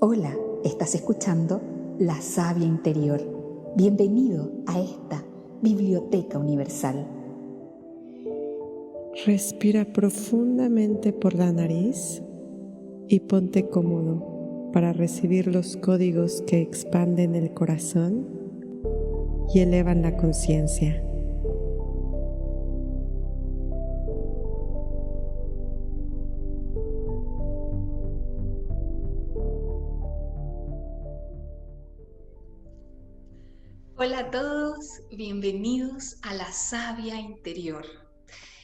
Hola, estás escuchando La Savia Interior. Bienvenido a esta Biblioteca Universal. Respira profundamente por la nariz y ponte cómodo para recibir los códigos que expanden el corazón y elevan la conciencia. Hola a todos, bienvenidos a La Savia Interior.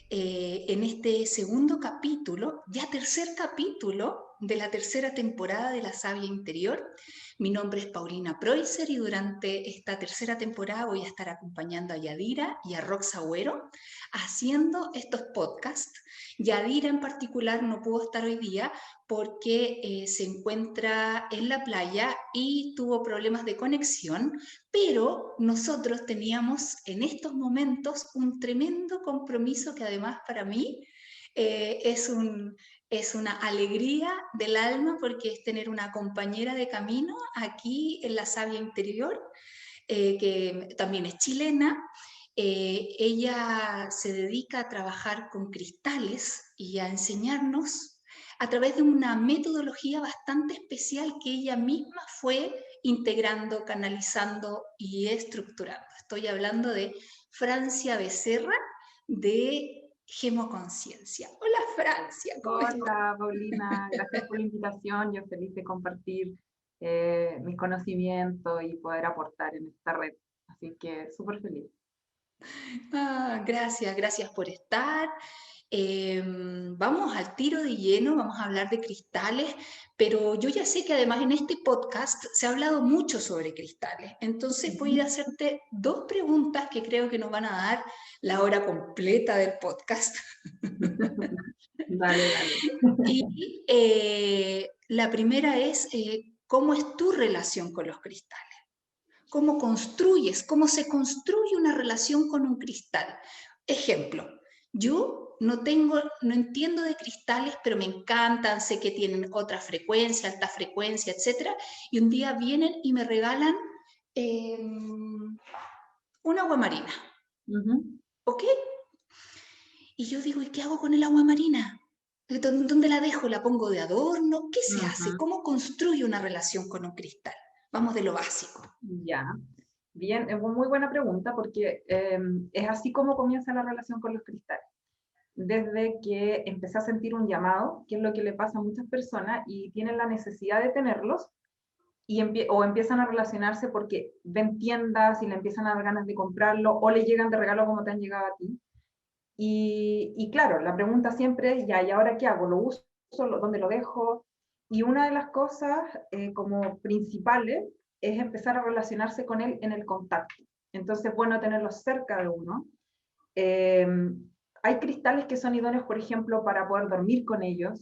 En este segundo capítulo, ya tercer capítulo de la tercera temporada de La Savia Interior, mi nombre es Paulina Preuser y durante esta tercera temporada voy a estar acompañando a Yadira y a Rox Agüero haciendo estos podcasts. Yadira en particular no pudo estar hoy día porque se encuentra en la playa y tuvo problemas de conexión, pero nosotros teníamos en estos momentos un tremendo compromiso que además para mí es una alegría del alma porque es tener una compañera de camino aquí en La Savia Interior, que también es chilena. Ella se dedica a trabajar con cristales y a enseñarnos a través de una metodología bastante especial que ella misma fue integrando, canalizando y estructurando. Estoy hablando de Francia Becerra de Gemoconciencia. Hola Francia, ¿cómo estás? Hola Paulina, gracias por la invitación. Yo feliz de compartir mis conocimientos y poder aportar en esta red. Así que súper feliz. Gracias por estar. Vamos al tiro de lleno, vamos a hablar de cristales, pero yo ya sé que además en este podcast se ha hablado mucho sobre cristales, entonces voy a ir a hacerte dos preguntas que creo que nos van a dar la hora completa del podcast. Dale. Y la primera es, ¿cómo es tu relación con los cristales? ¿Cómo se construye una relación con un cristal? Ejemplo, yo no entiendo de cristales, pero me encantan, sé que tienen otra frecuencia, alta frecuencia, etc. Y un día vienen y me regalan un agua marina. ¿Ok? Y yo digo, ¿y qué hago con el agua marina? ¿Dónde la dejo? ¿La pongo de adorno? ¿Qué se hace? ¿Cómo construye una relación con un cristal? Vamos de lo básico. Ya, bien, es una muy buena pregunta porque es así como comienza la relación con los cristales. Desde que empecé a sentir un llamado, que es lo que le pasa a muchas personas y tienen la necesidad de tenerlos, o empiezan a relacionarse porque ven tiendas y le empiezan a dar ganas de comprarlo, o le llegan de regalo como te han llegado a ti. Y claro, la pregunta siempre es, ya, ¿y ahora qué hago? ¿Lo uso? ¿Dónde lo dejo? Y una de las cosas como principales es empezar a relacionarse con él en el contacto. Entonces es bueno tenerlos cerca de uno. Eh, Hay cristales que son idóneos, por ejemplo, para poder dormir con ellos.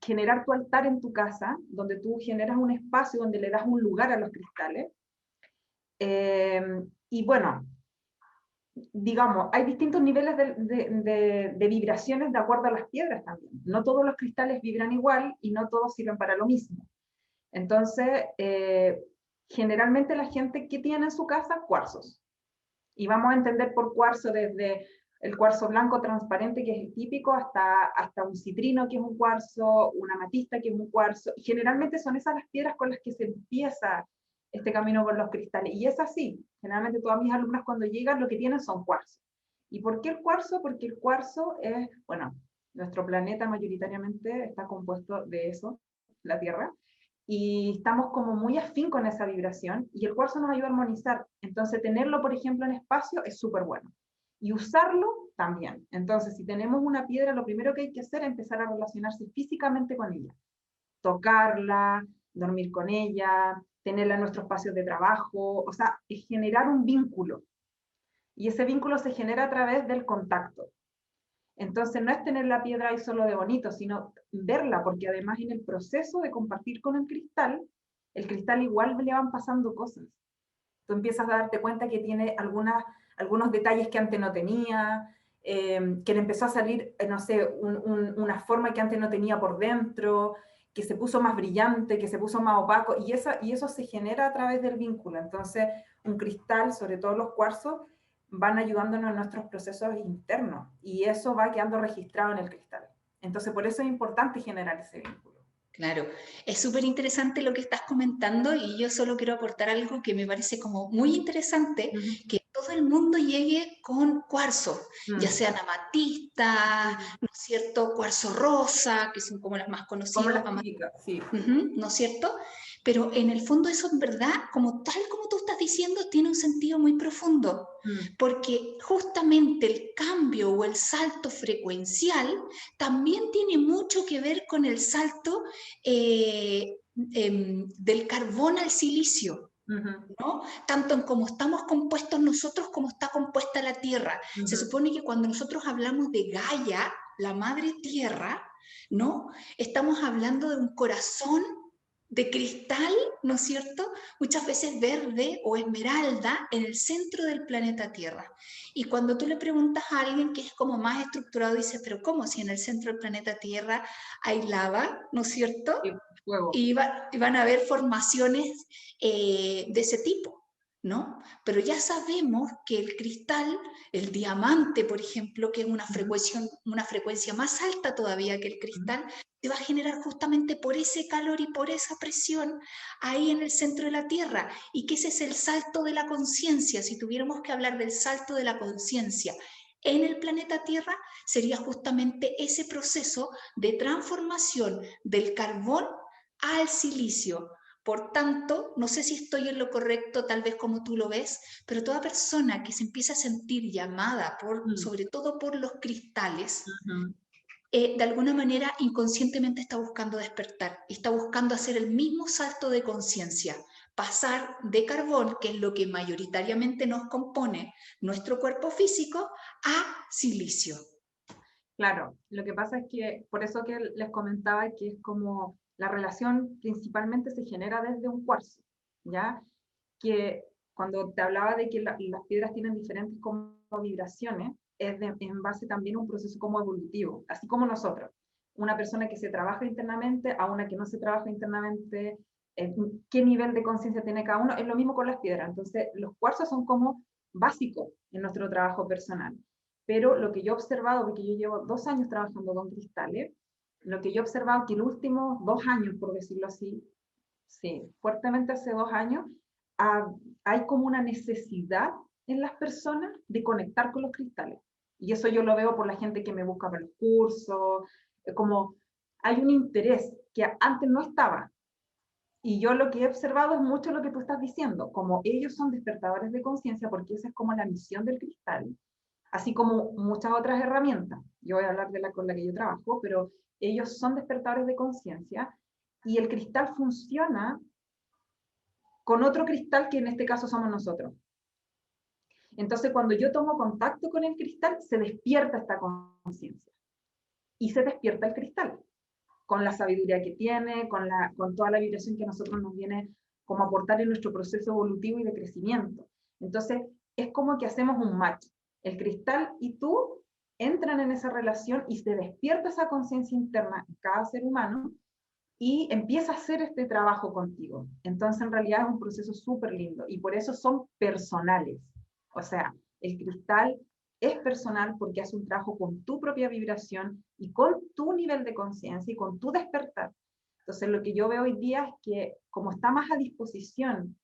Generar tu altar en tu casa, donde tú generas un espacio donde le das un lugar a los cristales. Y bueno, digamos, hay distintos niveles de vibraciones de acuerdo a las piedras también. No todos los cristales vibran igual y no todos sirven para lo mismo. Entonces, generalmente la gente que tiene en su casa cuarzos. Y vamos a entender por cuarzo desde el cuarzo blanco transparente, que es el típico, hasta un citrino, que es un cuarzo, una amatista, que es un cuarzo. Y generalmente son esas las piedras con las que se empieza este camino con los cristales. Y es así. Generalmente todas mis alumnas cuando llegan lo que tienen son cuarzos. ¿Y por qué el cuarzo? Porque el cuarzo es, bueno, nuestro planeta mayoritariamente está compuesto de eso, la Tierra, y estamos como muy afín con esa vibración y el cuarzo nos ayuda a armonizar. Entonces tenerlo, por ejemplo, en espacio es súper bueno. Y usarlo también. Entonces, si tenemos una piedra, lo primero que hay que hacer es empezar a relacionarse físicamente con ella. Tocarla, dormir con ella, tenerla en nuestro espacio de trabajo, o sea, es generar un vínculo. Y ese vínculo se genera a través del contacto. Entonces no es tener la piedra ahí solo de bonito, sino verla, porque además en el proceso de compartir con el cristal igual le van pasando cosas. Tú empiezas a darte cuenta que tiene algunos detalles que antes no tenía, que le empezó a salir, no sé, una forma que antes no tenía por dentro, que se puso más brillante, que se puso más opaco, y eso se genera a través del vínculo. Entonces, un cristal, sobre todo los cuarzos, van ayudándonos en nuestros procesos internos, y eso va quedando registrado en el cristal. Entonces, por eso es importante generar ese vínculo. Claro, es súper interesante lo que estás comentando y yo solo quiero aportar algo que me parece como muy interesante, que todo el mundo llegue con cuarzo, ya sean amatistas, ¿no es cierto?, cuarzo rosa, que son como las más conocidas. Como las típicas, sí. ¿No es cierto? Pero en el fondo eso en verdad, tal como tú estás diciendo, tiene un sentido muy profundo, porque justamente el cambio o el salto frecuencial también tiene mucho que ver con el salto del carbón al silicio. ¿No? Tanto en cómo estamos compuestos nosotros como está compuesta la Tierra. Se supone que cuando nosotros hablamos de Gaia, la madre Tierra, ¿no? Estamos hablando de un corazón de cristal, ¿no es cierto? Muchas veces verde o esmeralda en el centro del planeta Tierra. Y cuando tú le preguntas a alguien que es como más estructurado, dice, pero ¿cómo si en el centro del planeta Tierra hay lava, ¿no es cierto? Sí, fuego. Y van a haber formaciones de ese tipo, ¿no? Pero ya sabemos que el cristal, el diamante, por ejemplo, que es una frecuencia más alta todavía que el cristal, se va a generar justamente por ese calor y por esa presión ahí en el centro de la Tierra, y que ese es el salto de la conciencia. Si tuviéramos que hablar del salto de la conciencia en el planeta Tierra, sería justamente ese proceso de transformación del carbón al silicio. Por tanto, no sé si estoy en lo correcto, tal vez como tú lo ves, pero toda persona que se empieza a sentir llamada, sobre todo por los cristales, de alguna manera inconscientemente está buscando despertar, está buscando hacer el mismo salto de conciencia, pasar de carbón, que es lo que mayoritariamente nos compone nuestro cuerpo físico, a silicio. Claro, lo que pasa es que, por eso que les comentaba que es como la relación principalmente se genera desde un cuarzo, ¿ya? Que cuando te hablaba de que las piedras tienen diferentes como vibraciones, es en base también a un proceso como evolutivo, así como nosotros. Una persona que se trabaja internamente a una que no se trabaja internamente, qué nivel de conciencia tiene cada uno, es lo mismo con las piedras. Entonces, los cuarzos son como básicos en nuestro trabajo personal. Pero lo que yo he observado, porque yo llevo 2 años trabajando con cristales, lo que yo he observado que los últimos 2 años, por decirlo así, sí, fuertemente hace 2 años, hay como una necesidad en las personas de conectar con los cristales. Y eso yo lo veo por la gente que me busca para los cursos, como hay un interés que antes no estaba. Y yo lo que he observado es mucho lo que tú estás diciendo, como ellos son despertadores de conciencia, porque esa es como la misión del cristal, así como muchas otras herramientas. Yo voy a hablar de la con la que yo trabajo, pero ellos son despertadores de conciencia, y el cristal funciona con otro cristal que en este caso somos nosotros. Entonces, cuando yo tomo contacto con el cristal, se despierta esta conciencia. Y se despierta el cristal, con la sabiduría que tiene, con toda la vibración que a nosotros nos viene como aportar en nuestro proceso evolutivo y de crecimiento. Entonces, es como que hacemos un match. El cristal y tú entran en esa relación y se despierta esa conciencia interna en cada ser humano y empieza a hacer este trabajo contigo. Entonces, en realidad es un proceso súper lindo y por eso son personales. O sea, el cristal es personal porque hace un trabajo con tu propia vibración y con tu nivel de conciencia y con tu despertar. Entonces, lo que yo veo hoy día es que como está más a disposición,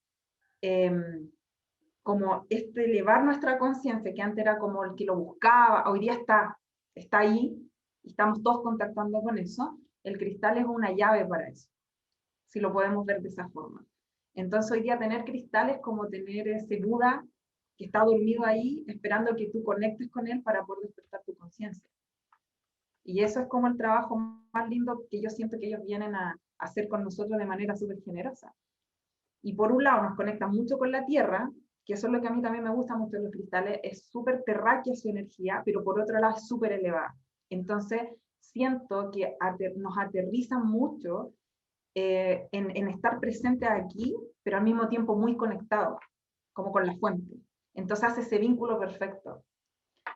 como elevar nuestra conciencia, que antes era como el que lo buscaba, hoy día está ahí y estamos todos contactando con eso. El cristal es una llave para eso, si lo podemos ver de esa forma. Entonces hoy día tener cristales es como tener ese Buda que está dormido ahí, esperando que tú conectes con él para poder despertar tu conciencia. Y eso es como el trabajo más lindo que yo siento que ellos vienen a hacer con nosotros de manera súper generosa. Y por un lado nos conecta mucho con la tierra, que eso es lo que a mí también me gusta mucho de los cristales, es súper terráquea su energía, pero por otro lado es súper elevada. Entonces siento que nos aterrizan mucho en estar presente aquí, pero al mismo tiempo muy conectados, como con la fuente. Entonces hace ese vínculo perfecto.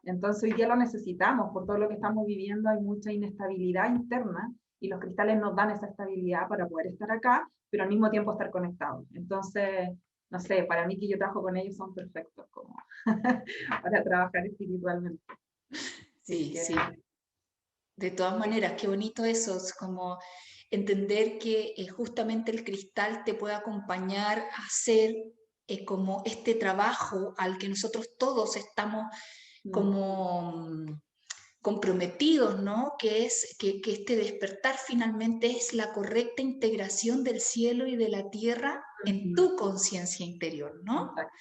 Entonces hoy día lo necesitamos, por todo lo que estamos viviendo hay mucha inestabilidad interna, y los cristales nos dan esa estabilidad para poder estar acá, pero al mismo tiempo estar conectados. Entonces, no sé, para mí que yo trabajo con ellos son perfectos como para trabajar espiritualmente. Así Sí, que, sí. De todas maneras, qué bonito eso, es como entender que justamente el cristal te puede acompañar a hacer como este trabajo al que nosotros todos estamos como comprometidos, ¿no? Que es que este despertar finalmente es la correcta integración del cielo y de la tierra en tu conciencia interior, ¿no? exacto.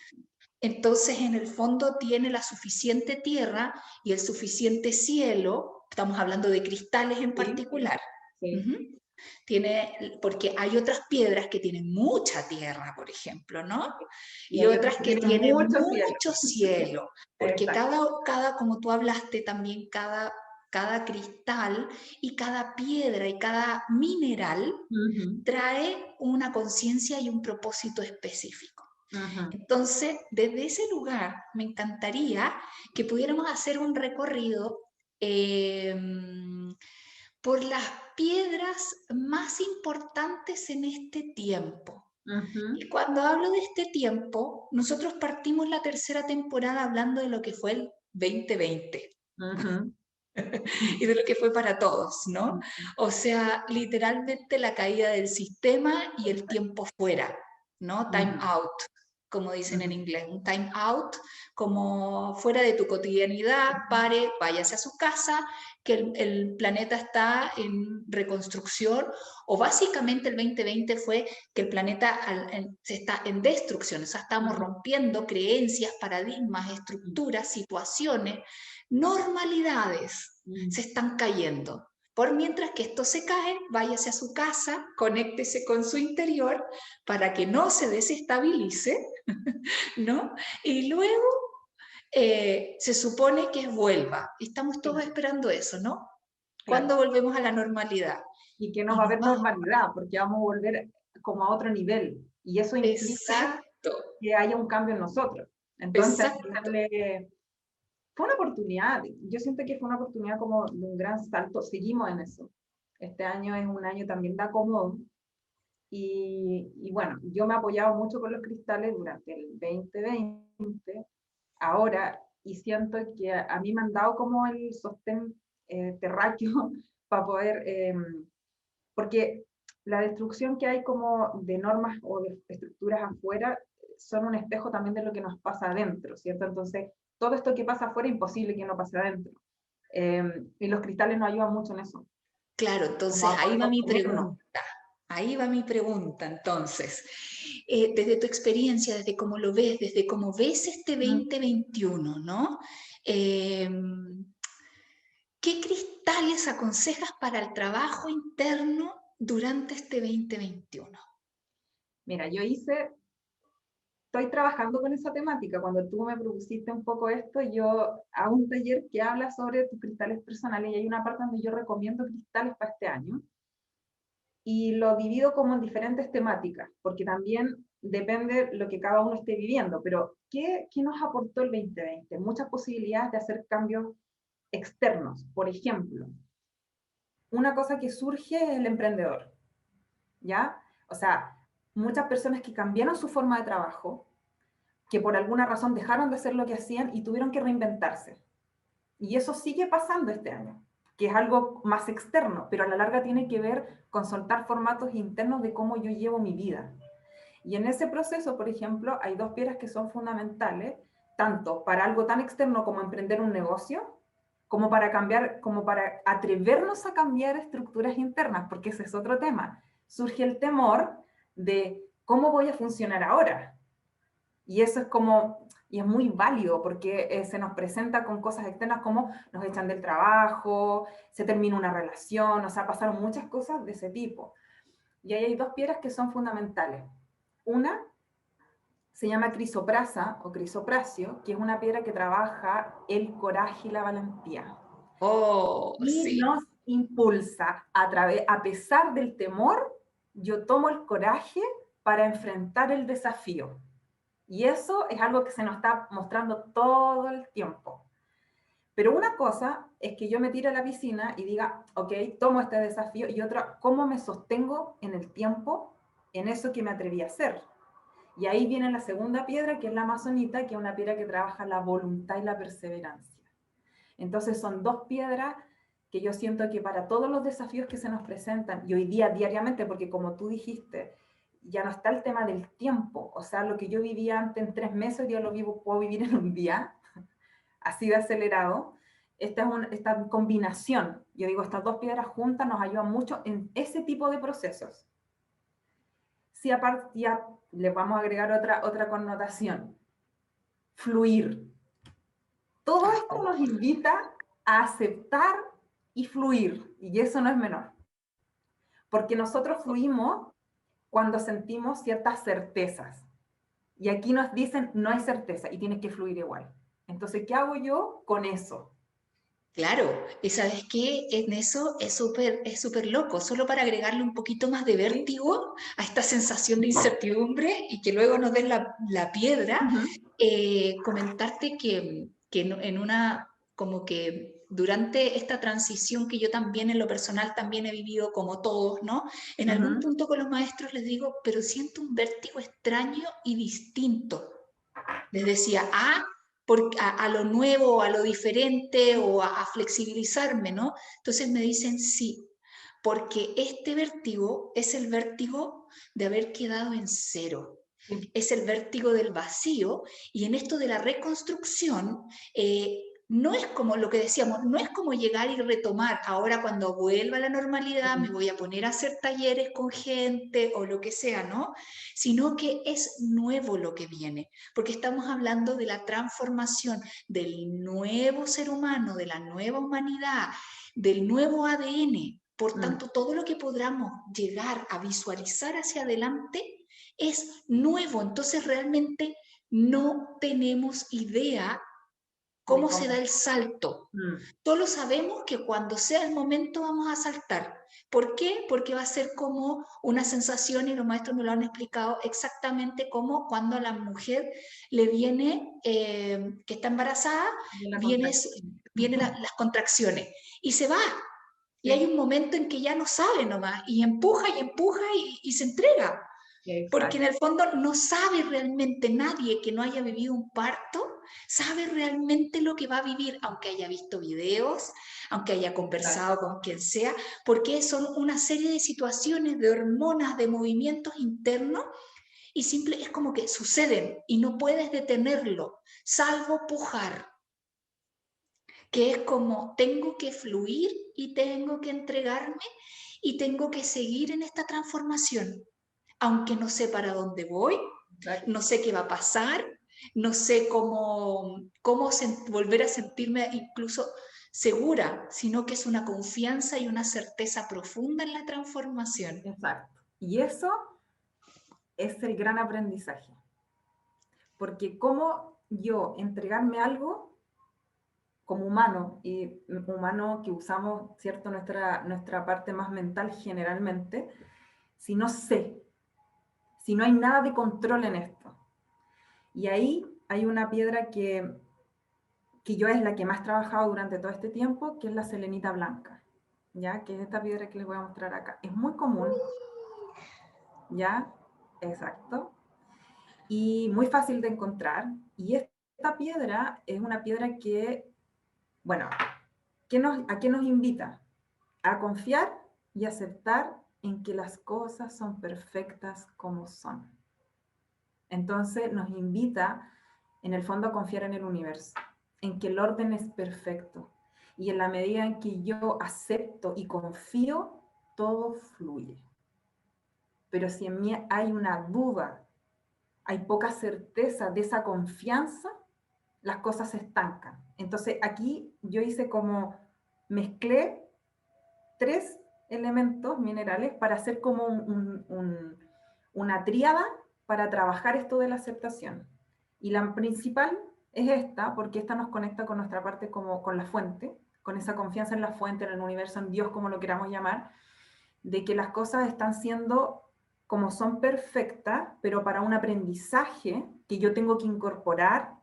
Entonces, en el fondo tiene la suficiente tierra y el suficiente cielo, estamos hablando de cristales en Sí, particular. sí. Tiene, porque hay otras piedras que tienen mucha tierra, por ejemplo, ¿no? Y Y hay otros otras que que tienen tienen mucho cielo. mucho cielo, porque Exacto. como tú hablaste también, cada cristal y cada piedra y cada mineral trae una conciencia y un propósito específico. Entonces, desde ese lugar, me encantaría que pudiéramos hacer un recorrido eh, por las piedras más importantes en este tiempo. Y cuando hablo de este tiempo, nosotros partimos la tercera temporada hablando de lo que fue el 2020 y de lo que fue para todos, ¿no? O sea, literalmente la caída del sistema y el tiempo fuera, ¿no? Time out, como dicen en inglés, un time out, como fuera de tu cotidianidad, pare, váyase a su casa, que el planeta está en reconstrucción, o básicamente el 2020 fue que el planeta se está en destrucción, o sea, estamos rompiendo creencias, paradigmas, estructuras, situaciones, normalidades se están cayendo. Por mientras que esto se cae, váyase a su casa, conéctese con su interior para que no se desestabilice, ¿no? Y luego se supone que vuelva. Estamos todos esperando eso, ¿no? Claro. ¿Cuándo volvemos a la normalidad? Y que no Y va a no haber va. normalidad, porque vamos a volver como a otro nivel. Y eso implica Exacto, que haya un cambio en nosotros. Entonces, exacto. fue una oportunidad. Yo siento que fue una oportunidad como de un gran salto. Seguimos en eso. Este año es un año también de acomodo. Y bueno, yo me he apoyado mucho con los cristales durante el 2020, ahora, y siento que a mí me han dado como el sostén terráqueo para poder, porque la destrucción que hay como de normas o de estructuras afuera son un espejo también de lo que nos pasa adentro, ¿cierto? Entonces, todo esto que pasa afuera es imposible que no pase adentro. Y los cristales nos ayudan mucho en eso, Claro, como entonces a poder ahí va mi sostenernos. pregunta. Ahí va mi pregunta, entonces. Desde tu experiencia, desde cómo lo ves, desde cómo ves este 2021, ¿no? Eh, ¿Qué cristales aconsejas para el trabajo interno durante este 2021? Mira, estoy trabajando con esa temática. Cuando tú me propusiste un poco esto, yo hago un taller que habla sobre tus cristales personales y hay una parte donde yo recomiendo cristales para este año y lo divido como en diferentes temáticas, porque también depende lo que cada uno esté viviendo. Pero, ¿qué nos aportó el 2020? Muchas posibilidades de hacer cambios externos. Por ejemplo, una cosa que surge es el emprendedor, ¿ya? O sea, muchas personas que cambiaron su forma de trabajo, que por alguna razón dejaron de hacer lo que hacían y tuvieron que reinventarse. Y eso sigue pasando este año, que es algo más externo, pero a la larga tiene que ver con soltar formatos internos de cómo yo llevo mi vida. Y en ese proceso, por ejemplo, hay dos piedras que son fundamentales, tanto para algo tan externo como emprender un negocio, como para cambiar, como para atrevernos a cambiar estructuras internas, porque ese es otro tema. Surge el temor de cómo voy a funcionar ahora. Y eso es como, y es muy válido porque se nos presenta con cosas externas como nos echan del trabajo, se termina una relación, o sea, pasaron muchas cosas de ese tipo. Y ahí hay dos piedras que son fundamentales. Una se llama crisoprasa o crisopracio, que es una piedra que trabaja el coraje y la valentía. Oh, Y sí. nos impulsa a pesar del temor, yo tomo el coraje para enfrentar el desafío. Y eso es algo que se nos está mostrando todo el tiempo. Pero una cosa es que yo me tire a la piscina y diga, ok, tomo este desafío, y otra, ¿cómo me sostengo en el tiempo en eso que me atreví a hacer? Y ahí viene la segunda piedra, que es la amazonita, que es una piedra que trabaja la voluntad y la perseverancia. Entonces son dos piedras que yo siento que para todos los desafíos que se nos presentan, y hoy día diariamente, porque como tú dijiste, ya no está el tema del tiempo, o sea, lo que yo vivía antes en 3 meses, ya lo puedo vivir en un día, así de acelerado. Esta combinación, yo digo, estas dos piedras juntas nos ayudan mucho en ese tipo de procesos. Si aparte ya le vamos a agregar otra connotación, fluir. Todo esto nos invita a aceptar y fluir, y eso no es menor. Porque nosotros fluimos cuando sentimos ciertas certezas. Y aquí nos dicen, no hay certeza y tienes que fluir igual. Entonces, ¿qué hago yo con eso? Claro, y sabes qué, en eso es súper loco, solo para agregarle un poquito más de ¿Sí? vértigo a esta sensación de incertidumbre y que luego nos den la piedra, comentarte que en una, como que durante esta transición que yo también en lo personal también he vivido como todos, ¿no? En algún punto con los maestros les digo, pero siento un vértigo extraño y distinto. Les decía, a lo nuevo, a lo diferente o a flexibilizarme, ¿no? Entonces me dicen sí, porque este vértigo es el vértigo de haber quedado en cero. Sí. Es el vértigo del vacío y en esto de la reconstrucción, no es como lo que decíamos, no es como llegar y retomar, ahora cuando vuelva a la normalidad me voy a poner a hacer talleres con gente o lo que sea, ¿no? Sino que es nuevo lo que viene, porque estamos hablando de la transformación del nuevo ser humano, de la nueva humanidad, del nuevo ADN. Por tanto, todo lo que podamos llegar a visualizar hacia adelante es nuevo. Entonces, realmente no tenemos idea cómo se da el salto. Solo sabemos que cuando sea el momento vamos a saltar. ¿Por qué? Porque va a ser como una sensación, y los maestros me lo han explicado exactamente como cuando a la mujer le viene, que está embarazada, vienen las contracciones y se va. Y hay un momento en que ya no sabe nomás, y empuja y se entrega. Porque en el fondo no sabe realmente nadie que no haya vivido un parto, sabe realmente lo que va a vivir, aunque haya visto videos, aunque haya conversado con quien sea, porque son una serie de situaciones, de hormonas, de movimientos internos, y es como que suceden y no puedes detenerlo, salvo pujar, que es como tengo que fluir y tengo que entregarme y tengo que seguir en esta transformación, aunque no sé para dónde voy, no sé qué va a pasar, no sé cómo volver a sentirme incluso segura, sino que es una confianza y una certeza profunda en la transformación. Exacto. Y eso es el gran aprendizaje. Porque cómo yo entregarme algo como humano, y humano que usamos, ¿cierto?, nuestra parte más mental generalmente, si no sé, si no hay nada de control en esto. Y ahí hay una piedra que yo es la que más he trabajado durante todo este tiempo, que es la selenita blanca, ¿ya? Que es esta piedra que les voy a mostrar acá. Es muy común, ¿ya? Exacto. Y muy fácil de encontrar. Y esta piedra es una piedra que, bueno, ¿a qué nos invita? A confiar y aceptar en que las cosas son perfectas como son. Entonces nos invita, en el fondo, a confiar en el universo, en que el orden es perfecto. Y en la medida en que yo acepto y confío, todo fluye. Pero si en mí hay una duda, hay poca certeza de esa confianza, las cosas se estancan. Entonces aquí yo hice como, mezclé 3 elementos minerales para hacer como una tríada para trabajar esto de la aceptación. Y la principal es esta, porque esta nos conecta con nuestra parte como con la fuente, con esa confianza en la fuente, en el universo, en Dios, como lo queramos llamar, de que las cosas están siendo como son perfectas, pero para un aprendizaje que yo tengo que incorporar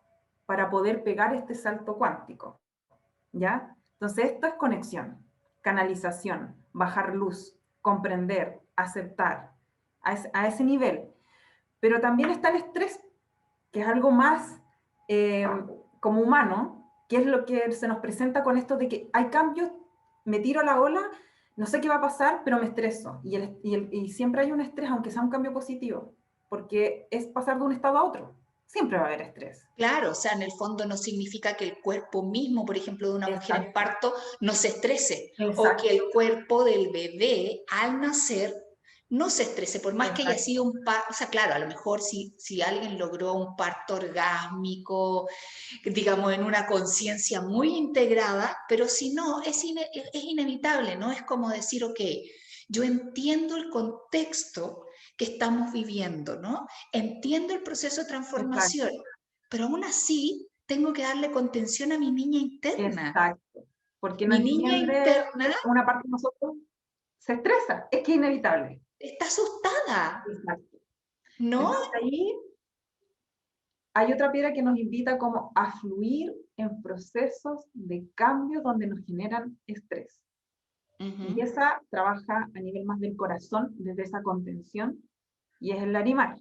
para poder pegar este salto cuántico. ¿ya? Entonces esto es conexión, canalización, bajar luz, comprender, aceptar, a ese nivel. Pero también está el estrés, que es algo más como humano, que es lo que se nos presenta con esto de que hay cambios, me tiro a la ola, no sé qué va a pasar, pero me estreso. Y siempre hay un estrés, aunque sea un cambio positivo, porque es pasar de un estado a otro. Siempre va a haber estrés. Claro, o sea, en el fondo no significa que el cuerpo mismo, por ejemplo, de una mujer en Exacto. parto no se estrese, o que el Exacto. cuerpo del bebé al nacer no se estrese, por más que haya Exacto. sido un parto, o sea, claro, a lo mejor si alguien logró un parto orgásmico, digamos, en una conciencia muy integrada, pero si no, es inevitable, ¿no? Es como decir, ok, yo entiendo el contexto que estamos viviendo, ¿no? Entiendo el proceso de transformación, Exacto. pero aún así tengo que darle contención a mi niña interna. Exacto. Porque no Mi niña entiende, interna una parte de nosotros se estresa, es que es inevitable. está asustada, Exacto. ¿no? Entonces ahí hay otra piedra que nos invita como a fluir en procesos de cambio donde nos generan estrés. Y Ujú. esa trabaja a nivel más del corazón, desde esa contención, y es el larimar,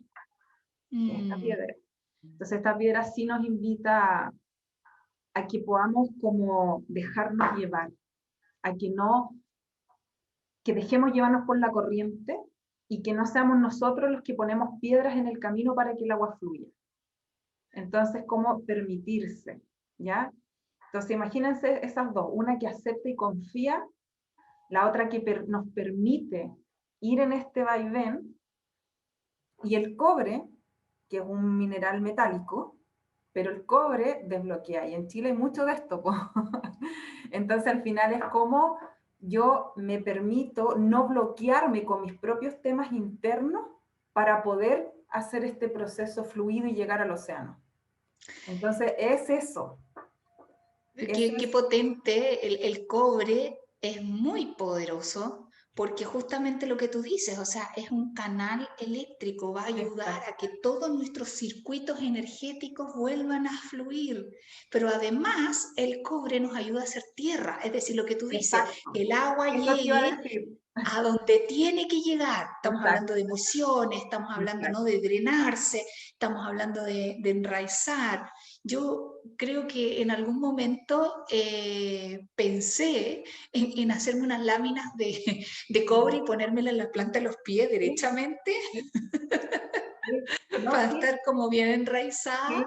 que es esta Mm. piedra. Entonces esta piedra sí nos invita a que podamos como dejarnos llevar, a que no, que dejemos llevarnos por la corriente y que no seamos nosotros los que ponemos piedras en el camino para que el agua fluya. Entonces, ¿cómo permitirse? ¿Ya? Entonces, imagínense esas dos, una que acepta y confía, la otra que nos permite ir en este vaivén, y el cobre, que es un mineral metálico, pero el cobre desbloquea, y en Chile hay mucho de esto. Entonces, al final es como yo me permito no bloquearme con mis propios temas internos para poder hacer este proceso fluido y llegar al océano. Entonces, es eso. Qué, Ese qué es, potente, el cobre es muy poderoso porque justamente lo que tú dices, o sea, es un canal eléctrico, va a ayudar a exacto, que todos nuestros circuitos energéticos vuelvan a fluir. Pero además el cobre nos ayuda a hacer tierra, es decir, lo que tú dices, exacto. que el agua Eso te iba a llegue decir. a donde tiene que llegar. Estamos hablando Exacto, de emociones, estamos hablando, ¿no?, exacto. de drenarse, estamos hablando de enraizar. Yo creo que en algún momento pensé en hacerme unas láminas de cobre y ponérmelas en la planta de los pies Sí, derechamente sí, sí. No, para sí, estar como bien enraizada sí,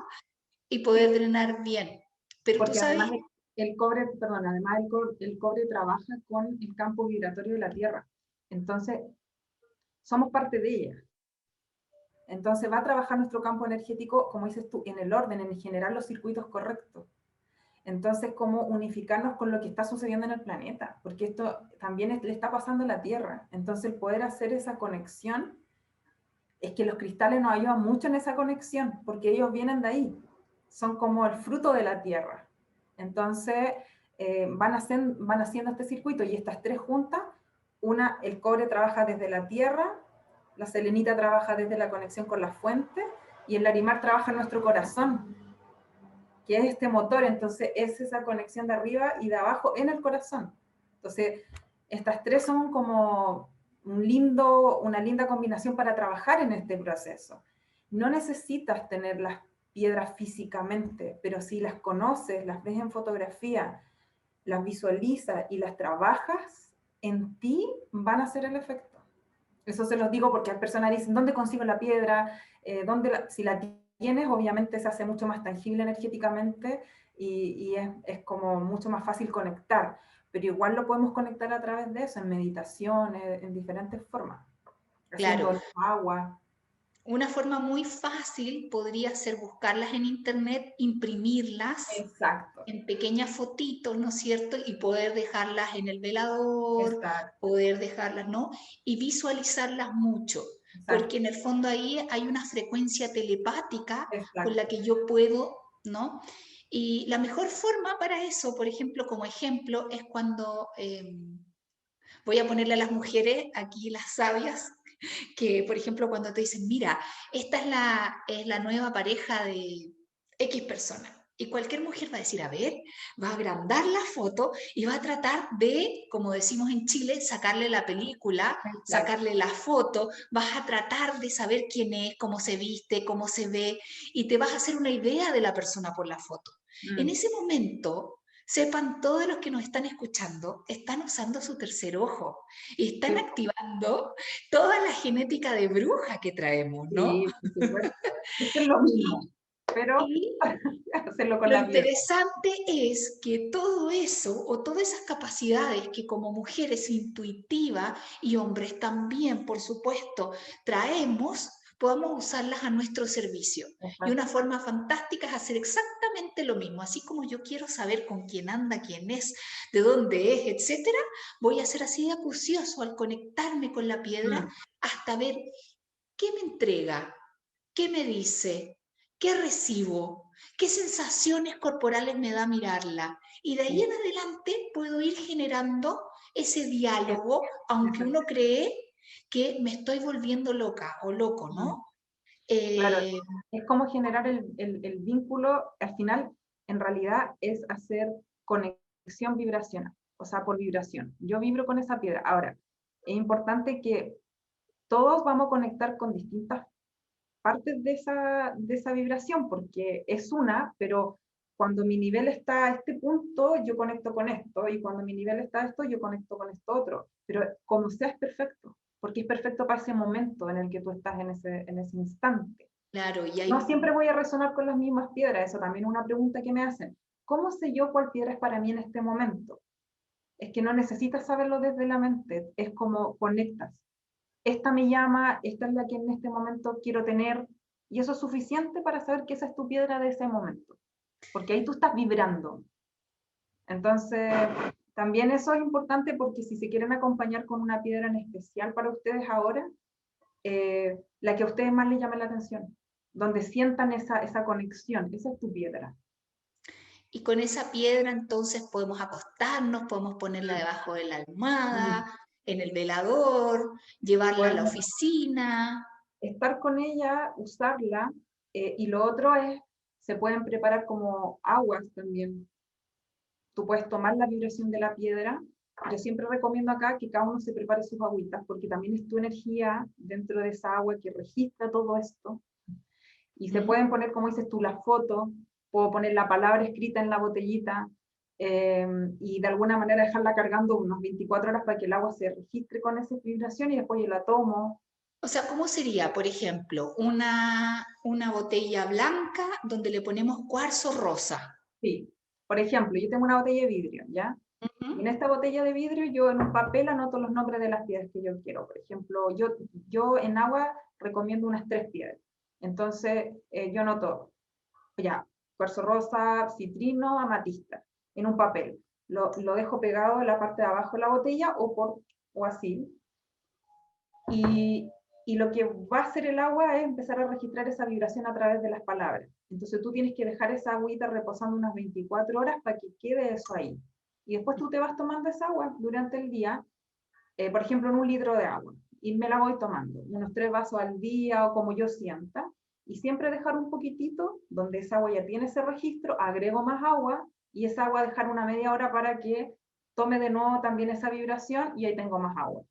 y poder sí. drenar bien. Pero tú Porque sabes, además el cobre, perdón, además el cobre trabaja con el campo vibratorio de la Tierra. Entonces, somos parte de ella. Entonces va a trabajar nuestro campo energético, como dices tú, en el orden, en generar los circuitos correctos. Entonces, cómo unificarnos con lo que está sucediendo en el planeta, porque esto también le está pasando a la Tierra. Entonces, el poder hacer esa conexión, es que los cristales nos ayudan mucho en esa conexión, porque ellos vienen de ahí, son como el fruto de la Tierra. Entonces, van haciendo este circuito y estas tres juntas, el cobre trabaja desde la Tierra, la selenita trabaja desde la conexión con la fuente, y el larimar trabaja en nuestro corazón, que es este motor. Entonces es esa conexión de arriba y de abajo en el corazón. Entonces, estas tres son como una linda combinación para trabajar en este proceso. No necesitas tener las piedras físicamente, pero si las conoces, las ves en fotografía, las visualizas y las trabajas, en ti van a hacer el efecto. Eso se los digo porque hay personas que dicen, ¿dónde consigo la piedra? Si la tienes, obviamente se hace mucho más tangible energéticamente, y es como mucho más fácil conectar. Pero igual lo podemos conectar a través de eso, en meditación, en diferentes formas, claro, haciendo agua. una forma muy fácil podría ser buscarlas en internet, imprimirlas Exacto, en pequeñas fotitos, ¿no es cierto? Y poder dejarlas en el velador, exacto, poder dejarlas, ¿no? Y visualizarlas mucho, porque exacto, en el fondo ahí hay una frecuencia telepática con la exacto. que yo puedo, ¿no? Y la mejor forma para eso, por ejemplo, como ejemplo, es cuando voy a ponerle a las mujeres, aquí las sabias, que por ejemplo cuando te dicen, mira, esta es la nueva pareja de X persona. Y cualquier mujer va a decir, a ver, va a agrandar la foto y va a tratar de, como decimos en Chile, sacarle la película, Claro. sacarle la foto, vas a tratar de saber quién es, cómo se viste, cómo se ve, y te vas a hacer una idea de la persona por la foto. En ese momento, sepan todos los que nos están escuchando, están usando su tercer ojo y están Sí, activando toda la genética de bruja que traemos, ¿no? sí, por supuesto. Esto es lo mismo, pero Y hacerlo con lo la piedra. interesante es que todo eso o todas esas capacidades que como mujeres intuitivas y hombres también, por supuesto, traemos, podamos usarlas a nuestro servicio. Y una Exacto. forma fantástica es hacer exactamente lo mismo. Así como yo quiero saber con quién anda, quién es, de dónde es, etcétera, voy a ser así de acucioso al conectarme con la piedra Mm, hasta ver qué me entrega, qué me dice, qué recibo, qué sensaciones corporales me da mirarla. Y de ahí sí, en adelante puedo ir generando ese es- diálogo, aunque exacto. uno cree que me estoy volviendo loca o loco, Mm, ¿no? claro, Eh, es como generar el vínculo, al final, en realidad, es hacer conexión vibracional, o sea, por vibración. Yo vibro con esa piedra. Ahora, es importante que todos vamos a conectar con distintas partes de esa vibración, porque es una, pero cuando mi nivel está a este punto, yo conecto con esto, y cuando mi nivel está a esto, yo conecto con esto otro. Pero como sea, es perfecto, porque es perfecto para ese momento en el que tú estás en ese instante. claro, y No hay, siempre voy a resonar con las mismas piedras, eso también es una pregunta que me hacen. ¿Cómo sé yo cuál piedra es para mí en este momento? Es que no necesitas saberlo desde la mente, es como conectas. Esta me llama, esta es la que en este momento quiero tener, y eso es suficiente para saber que esa es tu piedra de ese momento, porque ahí tú estás vibrando. Entonces, también eso es importante porque si se quieren acompañar con una piedra en especial para ustedes ahora, la que a ustedes más les llame la atención, donde sientan esa conexión, esa es tu piedra. y con esa piedra entonces podemos acostarnos, podemos ponerla Mm, debajo de la mm. almohada, en el velador, llevarla a la Podemos oficina. estar con ella, usarla, y lo otro es, se pueden preparar como aguas también. Tú puedes tomar la vibración de la piedra. Yo siempre recomiendo acá que cada uno se prepare sus agüitas, porque también es tu energía dentro de esa agua que registra todo esto. Y se ¿Mm? pueden poner, como dices tú, las fotos, puedo poner la palabra escrita en la botellita, y de alguna manera dejarla cargando unos 24 horas para que el agua se registre con esa vibración y después yo la tomo. O sea, ¿cómo sería, por ejemplo, una botella blanca donde le ponemos cuarzo rosa? Sí, por ejemplo, yo tengo una botella de vidrio, ¿ya? Y en Ujú. esta botella de vidrio yo en un papel anoto los nombres de las piedras que yo quiero. Por ejemplo, yo en agua recomiendo unas 3 piedras. Entonces, yo anoto, ya, cuarzo rosa, citrino, amatista, en un papel. Lo dejo pegado en la parte de abajo de la botella o así. Y, y lo que va a hacer el agua es empezar a registrar esa vibración a través de las palabras. Entonces tú tienes que dejar esa agüita reposando unas 24 horas para que quede eso ahí. Y después tú te vas tomando esa agua durante el día, por ejemplo, en un litro de agua. Y me la voy tomando, unos 3 vasos al día o como yo sienta. Y siempre dejar un poquitito, donde esa agua ya tiene ese registro, agrego más agua y esa agua dejar una media hora para que tome de nuevo también esa vibración y ahí tengo más agua.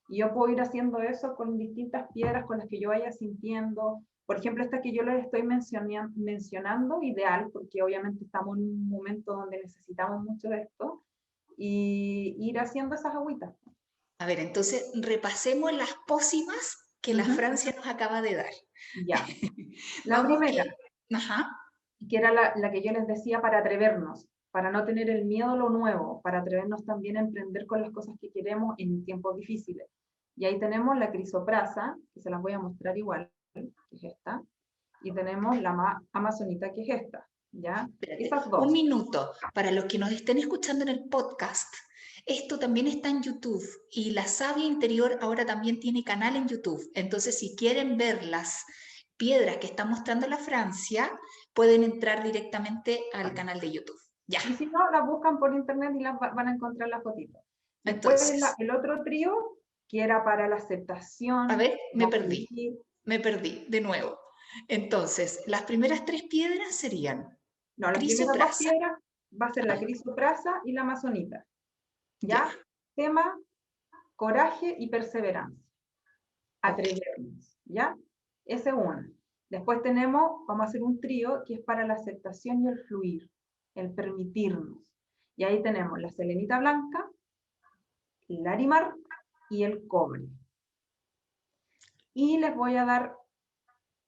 Y yo puedo ir haciendo eso con distintas piedras con las que yo vaya sintiendo. Por ejemplo, esta que yo les estoy mencionando, ideal, porque obviamente estamos en un momento donde necesitamos mucho de esto, y ir haciendo esas agüitas. A ver, entonces repasemos las pócimas que la Ujú. Francia nos acaba de dar. Ya. La Vamos primera, que, ajá, que era la que yo les decía para atrevernos, para no tener el miedo a lo nuevo, para atrevernos también a emprender con las cosas que queremos en tiempos difíciles. Y ahí tenemos la crisoprasa, que se las voy a mostrar igual, que es esta, y tenemos la amazonita, que es esta, ¿ya? espérate, Esas un dos. minuto. Para los que nos estén escuchando en el podcast, esto también está en YouTube y La Sabia Interior ahora también tiene canal en YouTube. Entonces, si quieren ver las piedras que está mostrando la Francia, pueden entrar directamente al canal de YouTube. Ya, Y si no, las buscan por internet y van a encontrar las fotitos. Después entonces, el otro trío, que era para la a aceptación, ver, la felicidad. me perdí de nuevo. Entonces, las primeras tres piedras serían, No, las primeras dos Crisoprasa. piedras va a ser la crisoprasa y la amazonita. ¿Ya? Ya. Tema, coraje y perseverancia. Ok. Atrevernos, ¿ya? Ese es una. Después tenemos, vamos a hacer un trío que es para la aceptación y el fluir, el permitirnos. Y ahí tenemos la selenita blanca, el larimar y el cobre. Y les voy a dar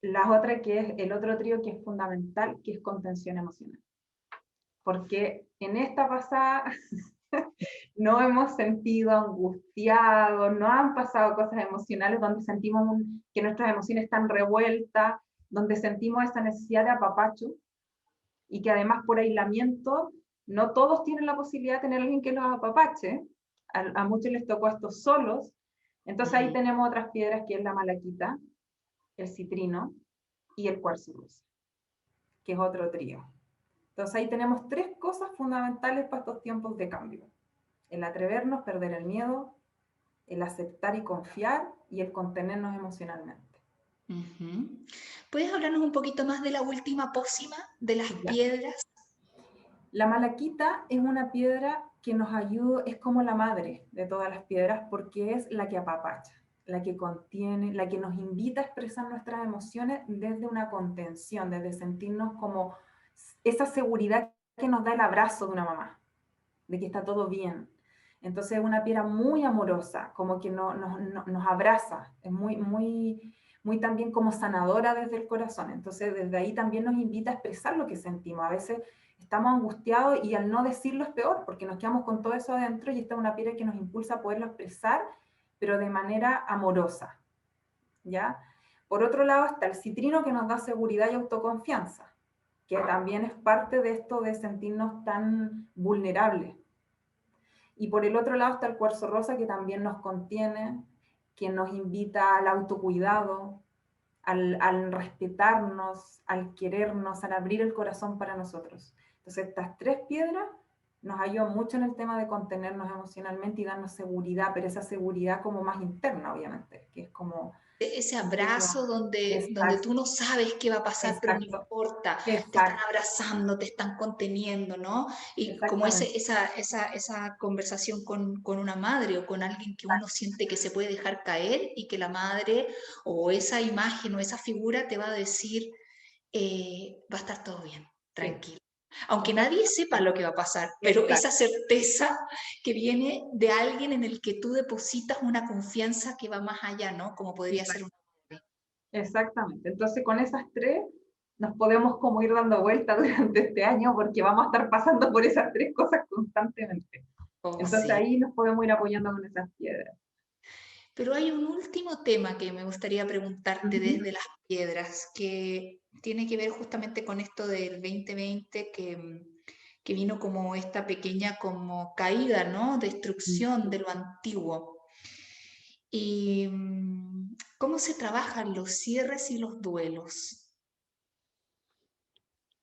la otra que es el otro trío que es fundamental, que es contención emocional. Porque en esta pasada no hemos sentido angustiados, no han pasado cosas emocionales donde sentimos que nuestras emociones están revueltas, donde sentimos esa necesidad de apapacho y que además por aislamiento no todos tienen la posibilidad de tener a alguien que los apapache, a muchos les tocó estos solos, entonces ahí tenemos otras piedras que es la malaquita, el citrino y el cuarzo rosa, que es otro trío. Entonces ahí tenemos tres cosas fundamentales para estos tiempos de cambio. El atrevernos, perder el miedo, el aceptar y confiar y el contenernos emocionalmente. ¿Puedes hablarnos un poquito más de la última pócima de las Ya. piedras? La malaquita es una piedra que nos ayuda, es como la madre de todas las piedras porque es la que apapacha, la que contiene, la que nos invita a expresar nuestras emociones desde una contención, desde sentirnos como esa seguridad que nos da el abrazo de una mamá, de que está todo bien. Entonces es una piedra muy amorosa, como que nos abraza, es muy también como sanadora desde el corazón. Entonces desde ahí también nos invita a expresar lo que sentimos. A veces estamos angustiados y al no decirlo es peor, porque nos quedamos con todo eso adentro y esta es una piedra que nos impulsa a poderlo expresar, pero de manera amorosa, ¿ya? Por otro lado está el citrino que nos da seguridad y autoconfianza, que también es parte de esto de sentirnos tan vulnerables. Y por el otro lado está el cuarzo rosa que también nos contiene, que nos invita al autocuidado, al respetarnos, al querernos, al abrir el corazón para nosotros. Entonces estas tres piedras nos ayudan mucho en el tema de contenernos emocionalmente y darnos seguridad, pero esa seguridad como más interna, obviamente, que es como... Ese abrazo donde Exacto, tú no sabes qué va a pasar, pero no exacto, importa, te están exacto, abrazando, te están conteniendo, ¿no? Y como exactamente. esa conversación con una madre o con alguien que uno siente que se puede dejar caer y que la madre o esa imagen o esa figura te va a decir, va a estar todo bien, Sí, tranquilo. Aunque exacto, nadie sepa lo que va a pasar, pero esa exacto. certeza que viene de alguien en el que tú depositas una confianza que va más allá, ¿no? Como podría ser una madre. Exactamente. Entonces, con esas tres nos podemos como ir dando vuelta durante este año porque vamos a estar pasando por esas tres cosas constantemente. Oh, Entonces sí. ahí nos podemos ir apoyando con esas piedras. Pero hay un último tema que me gustaría preguntarte Ujú. desde las piedras, que tiene que ver justamente con esto del 2020 que vino como esta pequeña como caída, ¿no? Destrucción de lo antiguo. ¿Y cómo se trabajan los cierres y los duelos?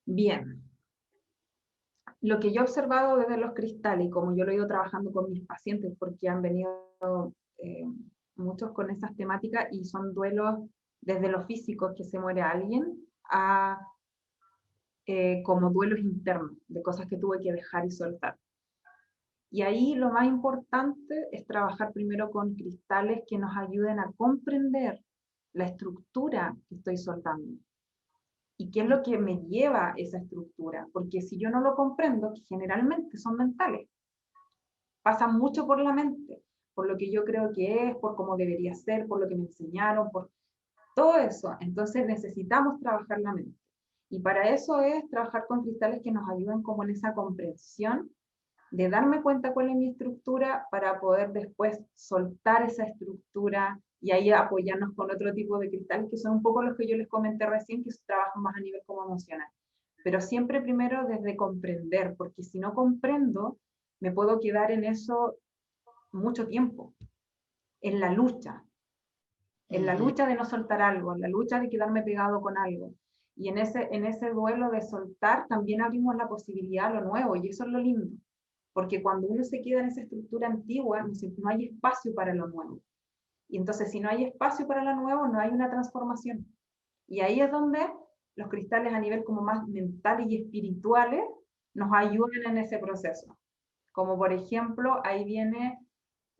Bien. Lo que yo he observado desde los cristales, y como yo lo he ido trabajando con mis pacientes, porque han venido eh, muchos con esas temáticas y son duelos desde lo físico, que se muere alguien, a como duelos internos, de cosas que tuve que dejar y soltar. Y ahí lo más importante es trabajar primero con cristales que nos ayuden a comprender la estructura que estoy soltando. ¿Y qué es lo que me lleva a esa estructura? Porque si yo no lo comprendo, que generalmente son mentales, pasan mucho por la mente, por lo que yo creo que es, por cómo debería ser, por lo que me enseñaron, por todo eso. Entonces necesitamos trabajar la mente. Y para eso es trabajar con cristales que nos ayuden como en esa comprensión de darme cuenta cuál es mi estructura para poder después soltar esa estructura y ahí apoyarnos con otro tipo de cristales que son un poco los que yo les comenté recién, que trabajan más a nivel como emocional. Pero siempre primero desde comprender, porque si no comprendo, me puedo quedar en eso mucho tiempo, en la Ujú. lucha de no soltar algo, en la lucha de quedarme pegado con algo. Y en ese duelo de soltar también abrimos la posibilidad a lo nuevo, y eso es lo lindo. Porque cuando uno se queda en esa estructura antigua, no hay espacio para lo nuevo. Y entonces, si no hay espacio para lo nuevo, no hay una transformación. Y ahí es donde los cristales a nivel como más mentales y espirituales nos ayudan en ese proceso. Como por ejemplo, ahí viene,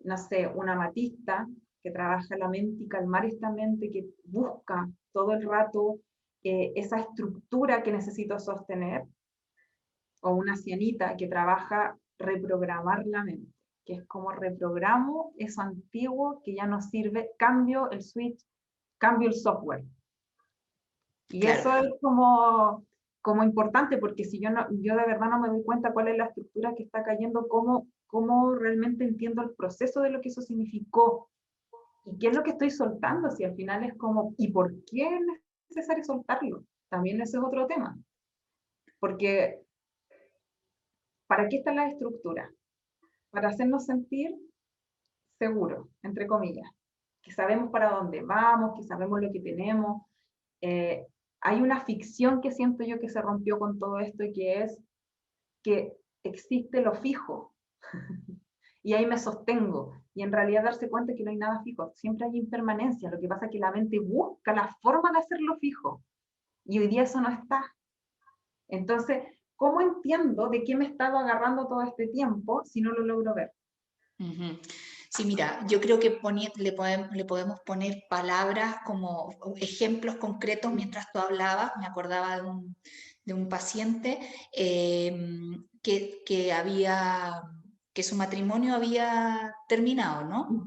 no sé, una amatista que trabaja la mente y calmar esta mente, que busca todo el rato esa estructura que necesito sostener, o una cianita que trabaja reprogramar la mente, que es como reprogramo eso antiguo que ya no sirve, cambio el switch, cambio el software. Y Claro. eso es como importante, porque si yo de verdad no me doy cuenta cuál es la estructura que está cayendo, cómo realmente entiendo el proceso de lo que eso significó, y qué es lo que estoy soltando, si al final es como, ¿y por qué es necesario soltarlo? También ese es otro tema. Porque, ¿para qué está la estructura? Para hacernos sentir seguros, entre comillas, que sabemos para dónde vamos, que sabemos lo que tenemos. Hay una ficción que siento yo que se rompió con todo esto, y que es que existe lo fijo, y ahí me sostengo, y en realidad darse cuenta que no hay nada fijo, siempre hay impermanencia. Lo que pasa es que la mente busca la forma de hacerlo fijo, y hoy día eso no está. Entonces, ¿cómo entiendo de qué me he estado agarrando todo este tiempo si no lo logro ver? Ujú. Sí, mira, yo creo que le podemos poner palabras como ejemplos concretos mientras tú hablabas. Me acordaba de un paciente que su matrimonio había terminado, ¿no?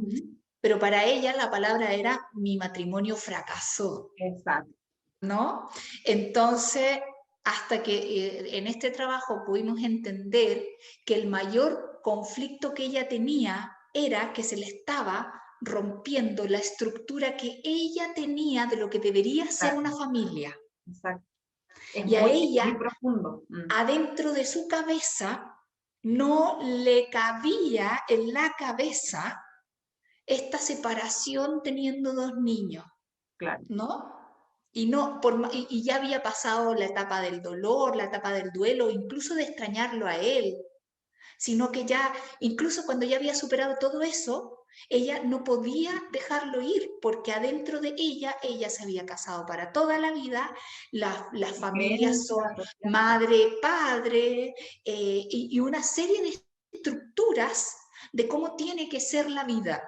Pero para ella la palabra era: mi matrimonio fracasó, Exacto. ¿no? Entonces, hasta que en este trabajo pudimos entender que el mayor conflicto que ella tenía era que se le estaba rompiendo la estructura que ella tenía de lo que debería ser una familia. Exacto. Es Y a muy ella, profundo. adentro de su cabeza, no le cabía en la cabeza esta separación teniendo dos niños, Claro. ¿no? Y, no, y ya había pasado la etapa del dolor, la etapa del duelo, incluso de extrañarlo a él, sino que ya, incluso cuando ya había superado todo eso, ella no podía dejarlo ir, porque adentro de ella se había casado para toda la vida, las familias son madre, padre, y una serie de estructuras de cómo tiene que ser la vida.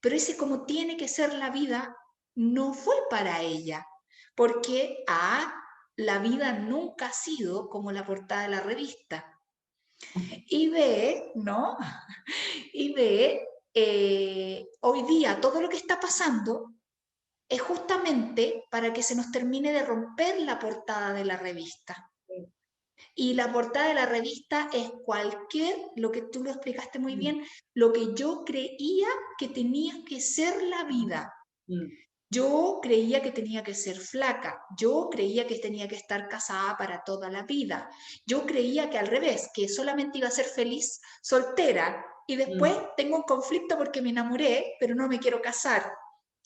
Pero ese cómo tiene que ser la vida no fue para ella, porque la vida nunca ha sido como la portada de la revista. Y B, ¿no? Y B, hoy día todo lo que está pasando es justamente para que se nos termine de romper la portada de la revista. Y la portada de la revista es lo que tú lo explicaste muy bien, lo que yo creía que tenía que ser la vida. Yo creía que tenía que ser flaca, yo creía que tenía que estar casada para toda la vida, yo creía que al revés, que solamente iba a ser feliz soltera, y después tengo un conflicto porque me enamoré, pero no me quiero casar,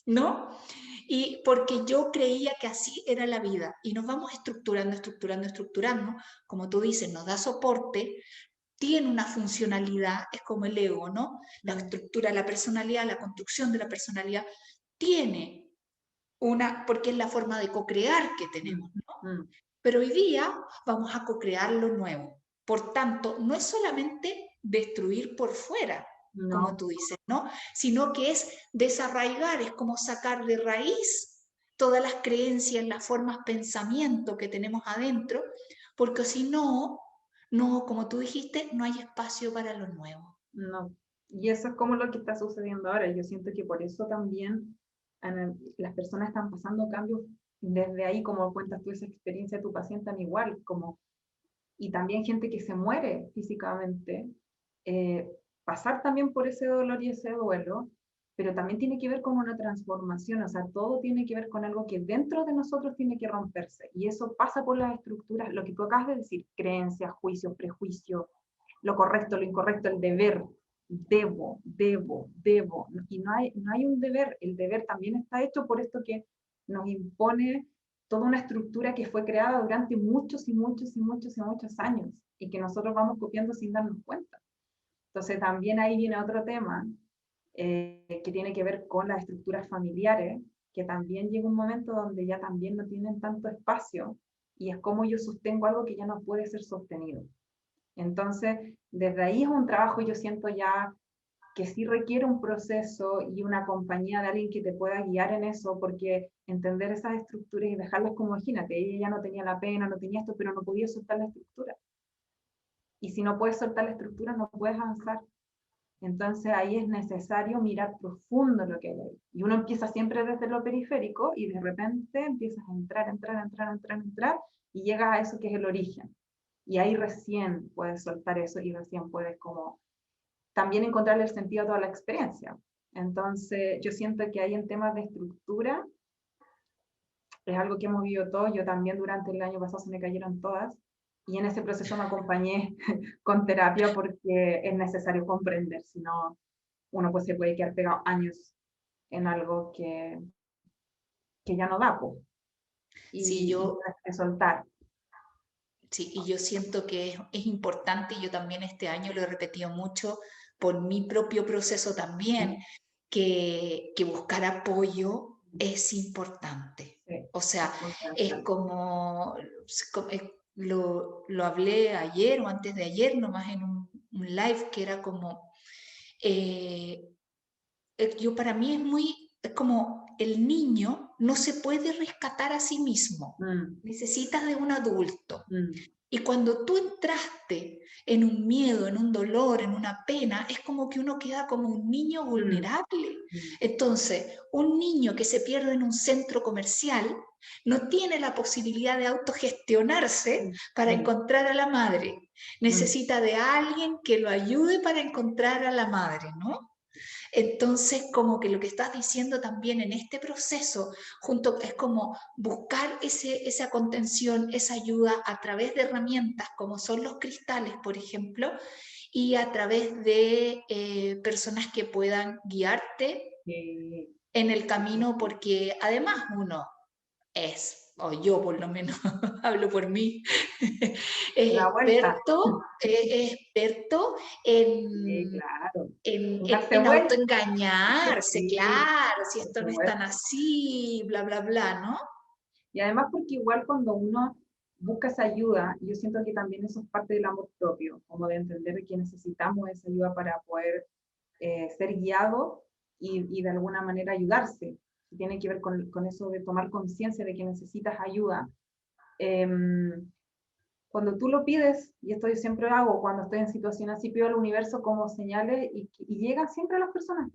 ¿no? Y porque yo creía que así era la vida, y nos vamos estructurando, como tú dices, nos da soporte, tiene una funcionalidad, es como el ego, ¿no? La estructura, la personalidad, la construcción de la personalidad tiene porque es la forma de co-crear que tenemos, ¿no? Pero hoy día vamos a co-crear lo nuevo. Por tanto, no es solamente destruir por fuera, como tú dices, ¿no? Sino que es desarraigar, es como sacar de raíz todas las creencias, las formas, pensamiento que tenemos adentro, porque si no, como tú dijiste, no hay espacio para lo nuevo. No. Y eso es como lo que está sucediendo ahora. Yo siento que por eso también las personas están pasando cambios desde ahí, como cuentas tú esa experiencia de tu paciente, tan igual, y también gente que se muere físicamente, pasar también por ese dolor y ese duelo, pero también tiene que ver con una transformación, o sea, todo tiene que ver con algo que dentro de nosotros tiene que romperse, y eso pasa por las estructuras, lo que tú acabas de decir, creencias, juicios, prejuicios, lo correcto, lo incorrecto, el deber, debo, y no hay un deber, el deber también está hecho por esto que nos impone toda una estructura que fue creada durante muchos años, y que nosotros vamos copiando sin darnos cuenta. Entonces también ahí viene otro tema que tiene que ver con las estructuras familiares, que también llega un momento donde ya también no tienen tanto espacio y es como yo sostengo algo que ya no puede ser sostenido. Entonces, desde ahí es un trabajo, yo siento ya que sí requiere un proceso y una compañía de alguien que te pueda guiar en eso, porque entender esas estructuras y dejarlas como, imagínate, ella ya no tenía la pena, no tenía esto, pero no podía soltar la estructura. Y si no puedes soltar la estructura, no puedes avanzar. Entonces ahí es necesario mirar profundo lo que hay ahí. Y uno empieza siempre desde lo periférico y de repente empiezas a entrar y llegas a eso que es el origen. Y ahí recién puedes soltar eso y recién puedes como también encontrarle el sentido a toda la experiencia. Entonces yo siento que ahí en temas de estructura es algo que hemos vivido todos. Yo también durante el año pasado se me cayeron todas y en ese proceso me acompañé con terapia porque es necesario comprender, si no uno pues se puede quedar pegado años en algo que ya no da, pues, Sí, y hay que soltar. sí, y yo siento que es importante, y yo también este año lo he repetido mucho por mi propio proceso también, que buscar apoyo es importante. Sí, O es sea, es fundamental. como, lo hablé ayer o antes de ayer nomás en un live que era como, eh, yo para mí es como el niño no se puede rescatar a sí mismo, Mm, necesitas de un adulto. mm, Y cuando tú entraste en un miedo, en un dolor, en una pena, es como que uno queda como un niño mm, vulnerable. mm, Entonces, un niño que se pierde en un centro comercial no tiene la posibilidad de autogestionarse mm, para mm, encontrar a la madre. mm, Necesita de alguien que lo ayude para encontrar a la madre, ¿no? Entonces, como que lo que estás diciendo también en este proceso, junto, es como buscar esa contención, esa ayuda a través de herramientas como son los cristales, por ejemplo, y a través de personas que puedan guiarte sí, en el camino, porque además uno es, o yo por lo menos hablo por mí, la vuelta. es experto Sí, en claro. en, Darse en vuelta. autoengañarse, Sí, claro, si por esto no es tan supuesto. así, bla, bla, bla, ¿no? Y además porque igual cuando uno busca esa ayuda, yo siento que también eso es parte del amor propio, como de entender que necesitamos esa ayuda para poder ser guiado y de alguna manera ayudarse. Tiene que ver con eso de tomar conciencia de que necesitas ayuda. Cuando tú lo pides, y esto yo siempre hago cuando estoy en situación así, pido al universo como señales y llegan siempre a las personas.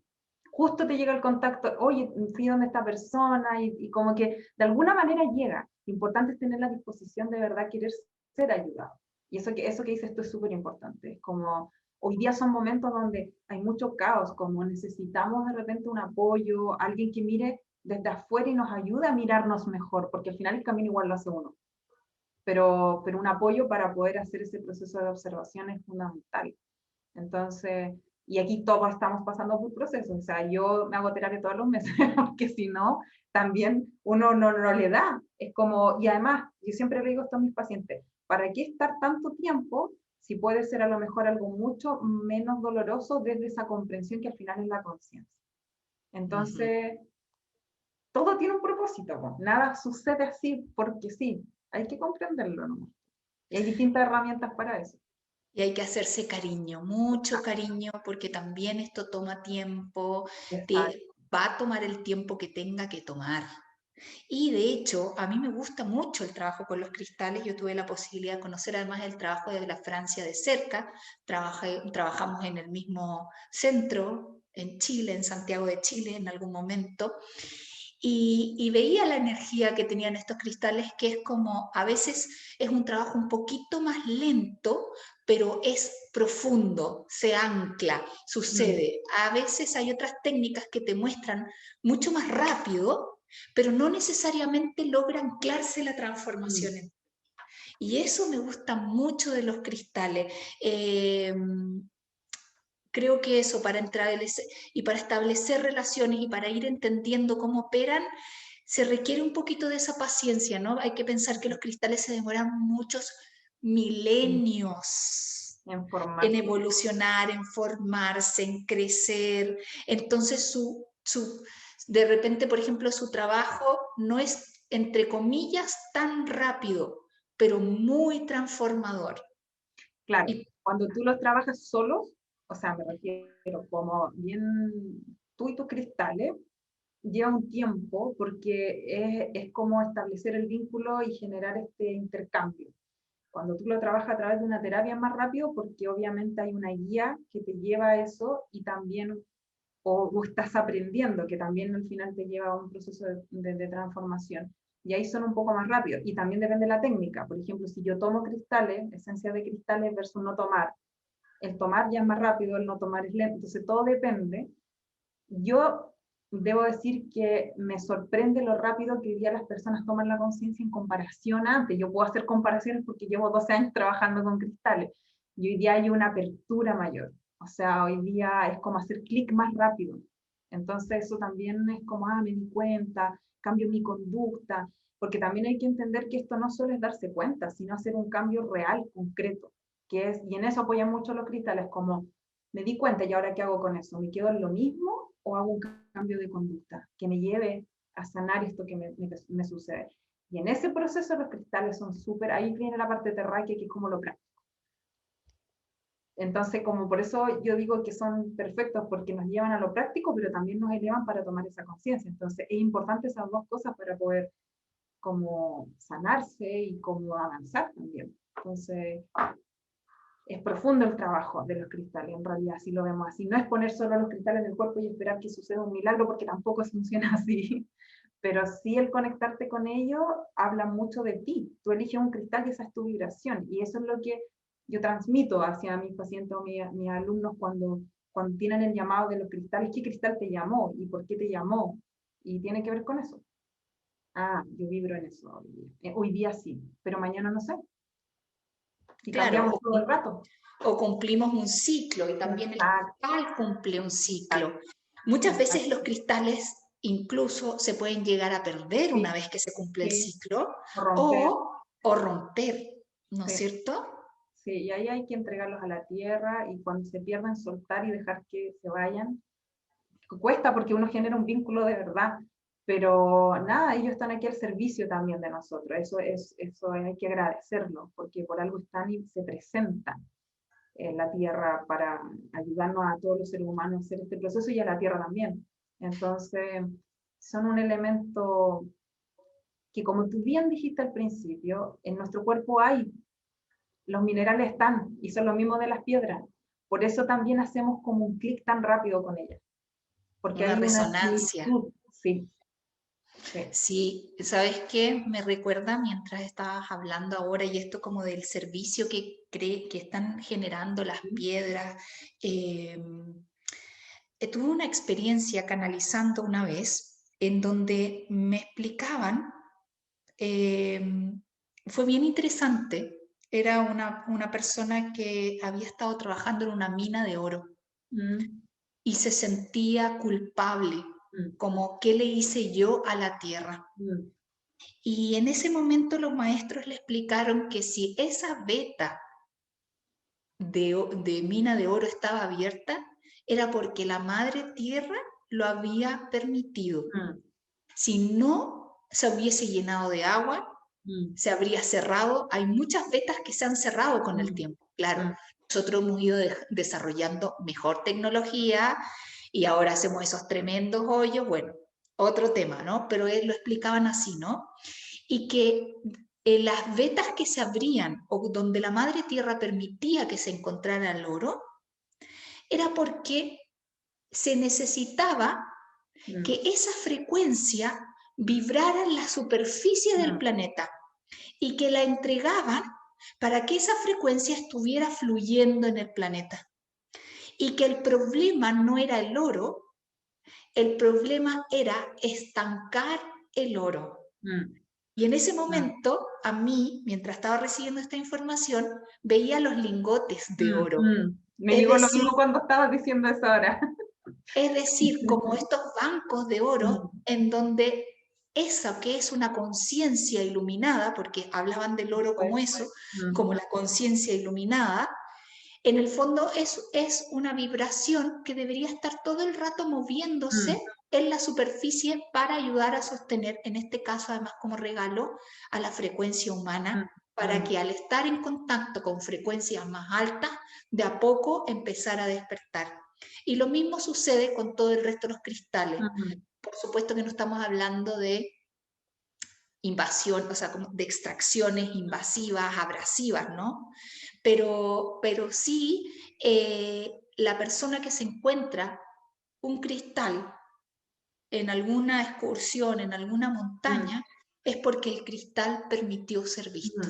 Justo te llega el contacto, oye, fui donde esta persona y como que de alguna manera llega. Lo importante es tener la disposición de verdad querer ser ayudado. Y eso que dices tú es súper importante. Es como, hoy día son momentos donde hay mucho caos, como necesitamos de repente un apoyo, alguien que mire desde afuera y nos ayude a mirarnos mejor, porque al final el camino igual lo hace uno. Pero un apoyo para poder hacer ese proceso de observación es fundamental. Entonces, y aquí todos estamos pasando por procesos, o sea, yo me hago terapia todos los meses, porque si no, también uno no le da. Es como, y además, yo siempre le digo esto a mis pacientes, ¿para qué estar tanto tiempo si puede ser a lo mejor algo mucho menos doloroso desde esa comprensión que al final es la conciencia? Ujú. Entonces, todo tiene un propósito, ¿no? Nada sucede así porque sí, hay que comprenderlo, ¿no? Y hay distintas herramientas para eso. Y hay que hacerse cariño, mucho cariño, porque también esto toma tiempo, Exacto. va a tomar el tiempo que tenga que tomar. Y de hecho, a mí me gusta mucho el trabajo con los cristales. Yo tuve la posibilidad de conocer además el trabajo de la Francia de cerca. Trabajamos en el mismo centro, en Chile, en Santiago de Chile, en algún momento. Y veía la energía que tenían estos cristales, que es como, a veces es un trabajo un poquito más lento, pero es profundo, se ancla, Mm, sucede. A veces hay otras técnicas que te muestran mucho más rápido, pero no necesariamente logra anclarse la mm, transformación. Y eso me gusta mucho de los cristales. Creo que eso y para establecer relaciones y para ir entendiendo cómo operan, se requiere un poquito de esa paciencia, ¿no? Hay que pensar que los cristales se demoran muchos mm. milenios En en formarse. evolucionar, en formarse, en crecer. Entonces De repente, por ejemplo, su trabajo no es, entre comillas, tan rápido, pero muy transformador. Claro, cuando tú los trabajas solos, o sea, me refiero como bien tú y tus cristales, lleva un tiempo porque es como establecer el vínculo y generar este intercambio. Cuando tú lo trabajas a través de una terapia es más rápido porque obviamente hay una guía que te lleva a eso y también, o estás aprendiendo, que también al final te lleva a un proceso de transformación. Y ahí son un poco más rápidos. Y también depende de la técnica. Por ejemplo, si yo tomo cristales, esencia de cristales versus no tomar, el tomar ya es más rápido, el no tomar es lento. Entonces todo depende. Yo debo decir que me sorprende lo rápido que hoy día las personas toman la conciencia en comparación a antes. Yo puedo hacer comparaciones porque llevo 12 años trabajando con cristales y hoy día hay una apertura mayor. O sea, hoy día es como hacer clic más rápido. Entonces eso también es como, me di cuenta, cambio mi conducta, porque también hay que entender que esto no solo es darse cuenta, sino hacer un cambio real, concreto, que es, y en eso apoyan mucho los cristales, como me di cuenta y ahora qué hago con eso, ¿me quedo en lo mismo o hago un cambio de conducta que me lleve a sanar esto que me sucede? Y en ese proceso los cristales son súper, ahí viene la parte terráquea que es como lo práctico. Entonces, como por eso yo digo que son perfectos porque nos llevan a lo práctico, pero también nos elevan para tomar esa conciencia. Entonces, es importante esas dos cosas para poder como sanarse y como avanzar también. Entonces, es profundo el trabajo de los cristales, en realidad, si lo vemos así. No es poner solo los cristales en el cuerpo y esperar que suceda un milagro, porque tampoco funciona así. Pero sí el conectarte con ellos habla mucho de ti. Tú eliges un cristal y esa es tu vibración. Y eso es lo que yo transmito hacia mis pacientes o mis alumnos cuando tienen el llamado de los cristales. ¿Qué cristal te llamó? ¿Y por qué te llamó? Y tiene que ver con eso. Yo vibro en eso hoy día. Hoy día sí, pero mañana no sé. Y cambiamos todo el rato. O cumplimos un ciclo, y también el cristal cumple un ciclo. Muchas veces los cristales incluso se pueden llegar a perder una vez que se cumple el ciclo, o romper, ¿no es cierto? Sí, y ahí hay que entregarlos a la tierra, y cuando se pierden, soltar y dejar que se vayan. Cuesta porque uno genera un vínculo de verdad, pero nada, ellos están aquí al servicio también de nosotros. Eso hay que agradecerlo, porque por algo están y se presentan en la tierra para ayudarnos a todos los seres humanos a hacer este proceso, y a la tierra también. Entonces, son un elemento que, como tú bien dijiste al principio, en nuestro cuerpo hay, los minerales están, y son lo mismo de las piedras. Por eso también hacemos como un clic tan rápido con ellas. Porque una hay resonancia. Sí. Sí, ¿sabes qué? Me recuerda mientras estabas hablando ahora, y esto como del servicio que están generando las piedras. Tuve una experiencia canalizando una vez en donde me explicaban, fue bien interesante. Era una persona que había estado trabajando en una mina de oro y se sentía culpable, como ¿qué le hice yo a la tierra? Y en ese momento los maestros le explicaron que si esa veta de mina de oro estaba abierta, era porque la madre tierra lo había permitido. Si no se hubiese llenado de agua, se habría cerrado. Hay muchas vetas que se han cerrado con el tiempo. Claro, nosotros hemos ido desarrollando mejor tecnología y ahora hacemos esos tremendos hoyos. Bueno, otro tema, ¿no? Pero lo explicaban así, ¿no? Y que las vetas que se abrían o donde la madre tierra permitía que se encontrara el oro, era porque se necesitaba que esa frecuencia vibrara en la superficie del planeta, y que la entregaban para que esa frecuencia estuviera fluyendo en el planeta. Y que el problema no era el oro, el problema era estancar el oro. Y en ese momento, a mí, mientras estaba recibiendo esta información, veía los lingotes de oro. Me digo lo mismo cuando estabas diciendo eso ahora. Es decir, como estos bancos de oro en donde esa que es una conciencia iluminada, porque hablaban del oro como eso, como la conciencia iluminada, en el fondo es una vibración que debería estar todo el rato moviéndose en la superficie para ayudar a sostener, en este caso además como regalo, a la frecuencia humana, para que al estar en contacto con frecuencias más altas, de a poco empezar a despertar. Y lo mismo sucede con todo el resto de los cristales. Por supuesto que no estamos hablando de invasión, o sea, como de extracciones invasivas, abrasivas, ¿no? Pero sí, la persona que se encuentra un cristal en alguna excursión, en alguna montaña, es porque el cristal permitió ser visto.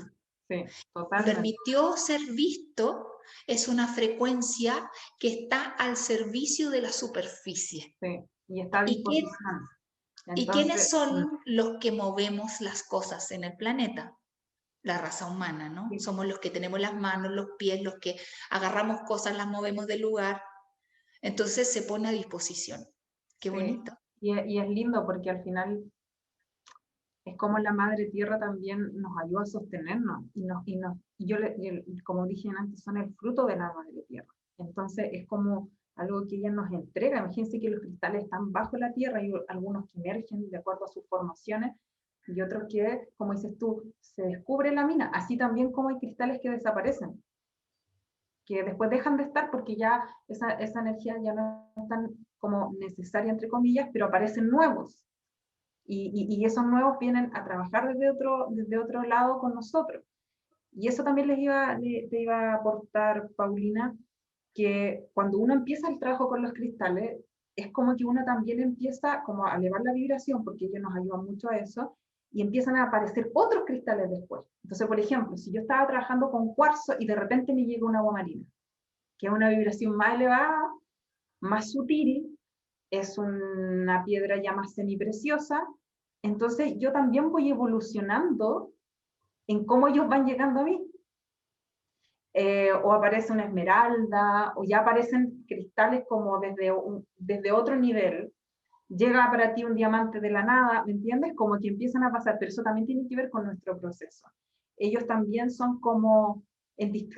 Sí, totalmente. Permitió ser visto es una frecuencia que está al servicio de la superficie. Sí, y está a disposición. ¿Y quiénes son los que movemos las cosas en el planeta? La raza humana, ¿no? Sí. Somos los que tenemos las manos, los pies, los que agarramos cosas, las movemos del lugar. Entonces se pone a disposición. Qué bonito. Y es lindo porque al final es como la madre tierra también nos ayuda a sostenernos. Como dije antes, son el fruto de la madre tierra. Entonces es como algo que ella nos entrega. Imagínense que los cristales están bajo la tierra, y algunos que emergen de acuerdo a sus formaciones, y otros que, como dices tú, se descubre la mina. Así también como hay cristales que desaparecen, que después dejan de estar porque ya esa energía ya no es tan como necesaria, entre comillas, pero aparecen nuevos. Y esos nuevos vienen a trabajar desde otro lado con nosotros. Y eso también te iba a aportar, Paulina, que cuando uno empieza el trabajo con los cristales, es como que uno también empieza como a elevar la vibración, porque ellos nos ayudan mucho a eso, y empiezan a aparecer otros cristales después. Entonces, por ejemplo, si yo estaba trabajando con cuarzo y de repente me llega un agua marina, que es una vibración más elevada, más sutil, es una piedra ya más semipreciosa, entonces yo también voy evolucionando en cómo ellos van llegando a mí. O aparece una esmeralda, o ya aparecen cristales como desde otro nivel. Llega para ti un diamante de la nada, ¿me entiendes? Como que empiezan a pasar, pero eso también tiene que ver con nuestro proceso. Ellos también son como,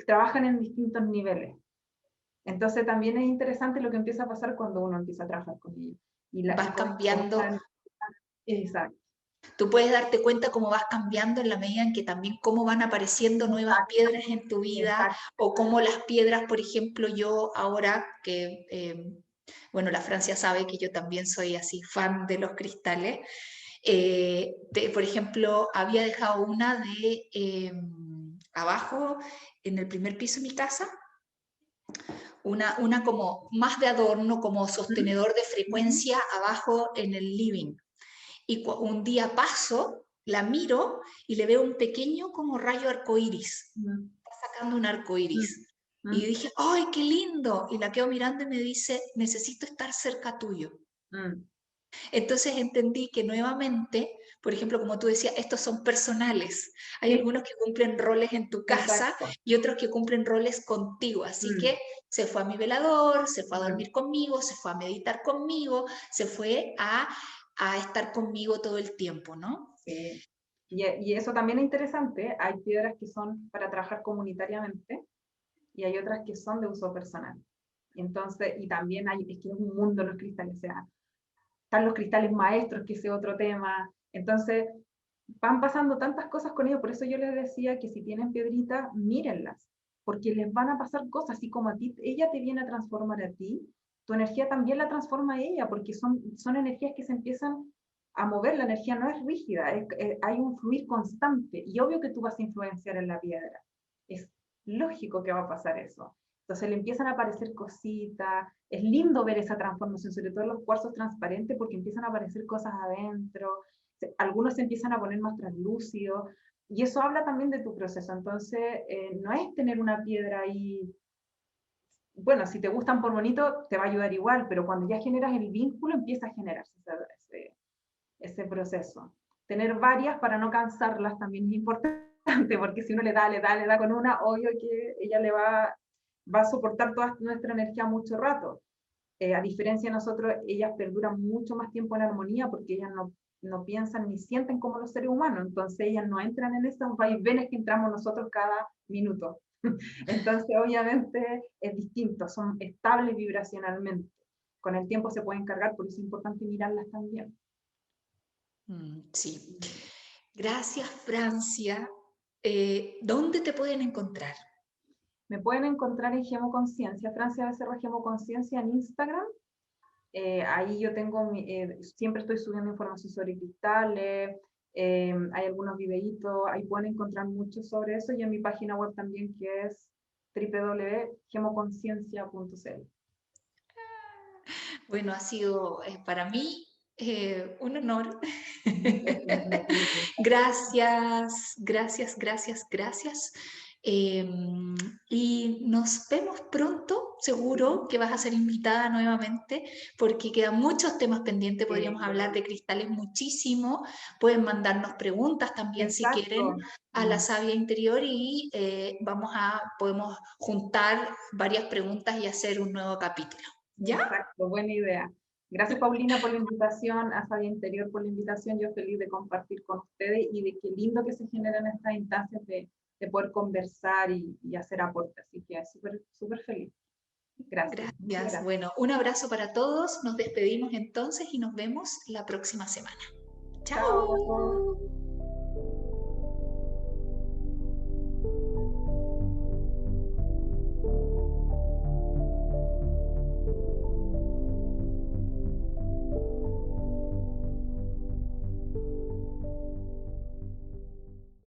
trabajan en distintos niveles. Entonces también es interesante lo que empieza a pasar cuando uno empieza a trabajar con ellos. Vas cambiando. Exacto. Tú puedes darte cuenta cómo vas cambiando en la medida en que también cómo van apareciendo nuevas piedras en tu vida, o cómo las piedras, por ejemplo, yo ahora que, bueno, la Francia sabe que yo también soy así fan de los cristales, por ejemplo, había dejado una de abajo en el primer piso de mi casa, una como más de adorno, como sostenedor de frecuencia abajo en el living. Y un día paso, la miro y le veo un pequeño como rayo arcoíris. Está sacando un arcoíris. Y dije, ¡ay, qué lindo! Y la quedo mirando y me dice, necesito estar cerca tuyo. Entonces entendí que nuevamente, por ejemplo, como tú decías, estos son personales. Hay algunos que cumplen roles en tu casa. Exacto. Y otros que cumplen roles contigo. Así que se fue a mi velador, se fue a dormir conmigo, se fue a meditar conmigo, se fue a estar conmigo todo el tiempo, ¿no? Sí. Y eso también es interesante. Hay piedras que son para trabajar comunitariamente y hay otras que son de uso personal. Entonces, y también es que es un mundo los cristales, o sea, están los cristales maestros, que ese otro tema. Entonces, van pasando tantas cosas con ellos, por eso yo les decía que si tienen piedritas, mírenlas, porque les van a pasar cosas, así como a ti, ella te viene a transformar a ti, tu energía también la transforma a ella, porque son energías que se empiezan a mover, la energía no es rígida, hay un fluir constante, y obvio que tú vas a influenciar en la piedra, es lógico que va a pasar eso. Entonces le empiezan a aparecer cositas, es lindo ver esa transformación, sobre todo en los cuarzos transparentes, porque empiezan a aparecer cosas adentro, algunos se empiezan a poner más translúcidos, y eso habla también de tu proceso. Entonces, no es tener una piedra ahí, bueno, si te gustan por bonito, te va a ayudar igual, pero cuando ya generas el vínculo, empieza a generarse ese proceso. Tener varias para no cansarlas también es importante, porque si uno le da con una, obvio que ella le va a soportar toda nuestra energía mucho rato. A diferencia de nosotros, ellas perduran mucho más tiempo en armonía, porque ellas no piensan ni sienten como los seres humanos, entonces ellas no entran en esos vaivenes que entramos nosotros cada minuto. Entonces obviamente es distinto, son estables vibracionalmente. con el tiempo se pueden cargar, por eso es importante mirarlas también. Sí. Gracias, Francia. ¿Dónde te pueden encontrar? Me pueden encontrar en Gemoconciencia, Francia Becerra Gemoconciencia en Instagram. Ahí yo tengo, siempre estoy subiendo información sobre cristales, hay algunos videitos, ahí pueden encontrar mucho sobre eso, y en mi página web también, que es www.gemoconciencia.cl. Bueno, ha sido para mí un honor. Gracias, gracias, gracias, gracias. Y nos vemos pronto, seguro que vas a ser invitada nuevamente, porque quedan muchos temas pendientes, podríamos hablar de cristales muchísimo, pueden mandarnos preguntas también si quieren a la sabia interior, y podemos juntar varias preguntas y hacer un nuevo capítulo. ¿Ya? Exacto, buena idea. Gracias, Paulina, por la invitación, a Sabia Interior por la invitación. Yo feliz de compartir con ustedes y de qué lindo que se generan estas instancias de poder conversar y hacer aportes. Así que súper, súper feliz. Gracias. Gracias. Bueno, un abrazo para todos. Nos despedimos entonces y nos vemos la próxima semana. Chao. Chao.